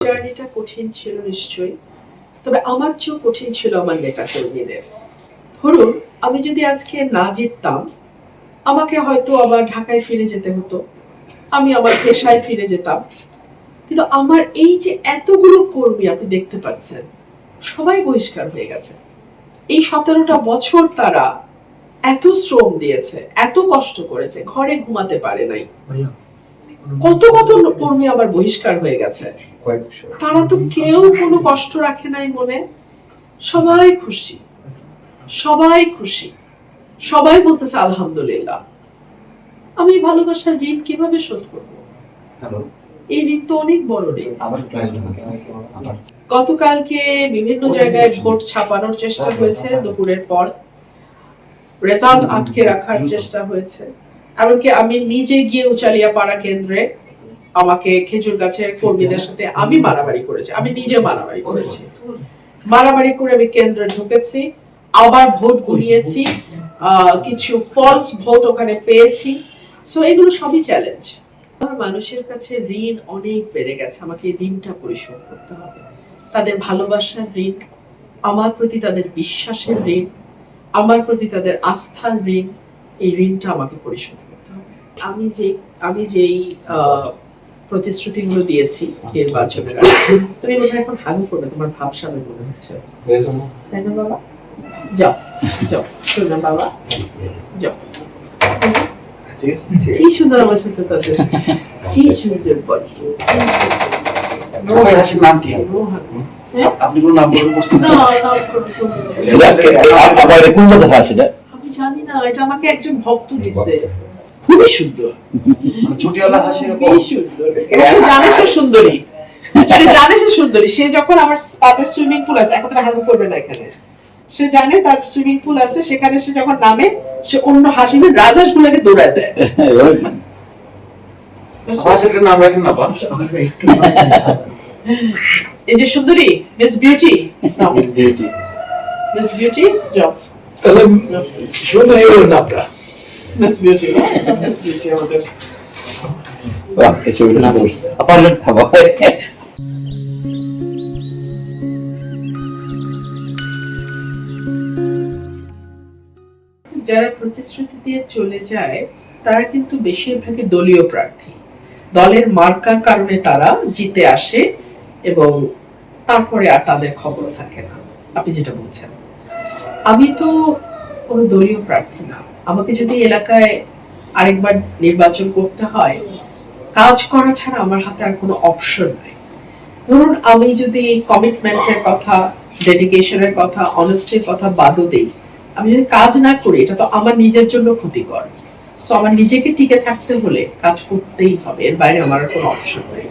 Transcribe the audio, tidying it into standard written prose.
জার্নিটা কঠিন ছিল নিশ্চয়ই, তবে আমার চেয়েও কঠিন ছিল আমার নেতা কর্মীদের। ধরুন আমি যদি আজকে না জিততাম, আমাকে হয়তো আবার ঢাকায় ফিরে যেতে হতো, আমি আবার পেশায় ফিরে যেতাম। কিন্তু আমার এই যে এতগুলো কর্মী আপনি দেখতে পাচ্ছেন, সবাই বহিষ্কার হয়ে গেছে। এই 17টা বছর তারা এত শ্রম দিয়েছে, এত কষ্ট করেছে, ঘরে ঘুমাতে পারে নাই। কত কত কর্মী আবার বহিষ্কার হয়ে গেছে, তারা তো কেউ কোনো কষ্ট রাখে নাই মনে। সবাই খুশি, সবাই খুশি, সবাই বলতেছে আলহামদুলিল্লাহ। আমি ভালোবাসার ঋণ কিভাবে শোধ করবো? এই ঋণ তো অনেক বড় ঋণ। গতকালকে বিভিন্ন জায়গায় ভোট ছাপানোর চেষ্টা হয়েছে, দুপুরের পর রেজাল্ট আটকে রাখার চেষ্টা হয়েছে। এমনকি আমি নিজে গিয়ে উচালিয়া পাড়া কেন্দ্রে আমাকে খেজুর গাছের কর্মীদের সাথে আমি মারামারি করেছি, আমি নিজে মারামারি করেছি। মারামারি করে আমি কেন্দ্রে ঢুকেছি, আবার ভোট গুনিয়েছি, কিছু ফলস ভোট ওখানে পেয়েছি। সো এগুলো সবই চ্যালেঞ্জ। আমার মানুষের কাছে ঋণ অনেক বেড়ে গেছে, আমাকে এই ঋণটা পরিশোধ করতে হবে। তাদের ভালোবাসার ঋণ, আমার প্রতি তাদের বিশ্বাসের ঋণ, আমার প্রতি তাদের আস্থার ঋণ, এই ঋণটা আমাকে পরিশোধ করতে হবে। আমি যেই প্রতিশ্রুতিগুলো দিয়েছি নির্বাচনের আগে, তুমি বোধহয় এখন হাগু করবে, তোমার ভাবসাবে মনে হচ্ছে, তাই না বাবা? যাও যাও শোনা বাবা, যাও। কি সুন্দর আমার সাথে তাদের, কি সুন্দর বল। নাম কি? আপনি কোন নাম বলছেন? আমি জানি না, এটা আমাকে একজন ভক্ত দিচ্ছে। খুবই সুন্দর, ছুটিওয়ালা হাসি, খুবই সুন্দর। এবং সে জানে সে সুন্দরী, সে জানে সে সুন্দরী। সে যখন আমার তাদের সুইমিং পুল আছে, এখন তো হাগু করবে না এখানে, সে জানে তার সুইমিং পুল আছে, সেখানে সে যখন নামে সে অন্য হাসিবে রাজাস গুলোকে দৌড়ায় দেয়। নাম রাখেন না, এই যে সুন্দরী, মিস বিউটি, মিস বিউটি, যাও। সুন্দরী হলো না আপনারা, মিস বিউটি, মিস বিউটি আমাদের। যারা প্রতিশ্রুতি দিয়ে চলে যায় তারা কিন্তু বেশিরভাগই দলীয় প্রার্থী, দলের মার্কার কারণে তারা জিতে আসে এবং তারপরে আর তাদের খবর থাকে না। আপনি যেটা বলছেন, আমি তো কোনো দলীয় প্রার্থী না। আমাকে যদি এলাকায় আরেকবার নির্বাচন করতে হয়, কাজ করা ছাড়া আমার হাতে আর কোনো অপশন নাই। ধরুন আমি যদি কমিটমেন্টের কথা, ডেডিকেশনের কথা, অনেস্টির কথা বাদও দেই, আমি যদি কাজ না করি, এটা তো আমার নিজের জন্য ক্ষতিকর। সো আমার নিজেকে টিকে থাকতে হলে কাজ করতেই হবে, এর বাইরে আমার কোনো অপশন নেই।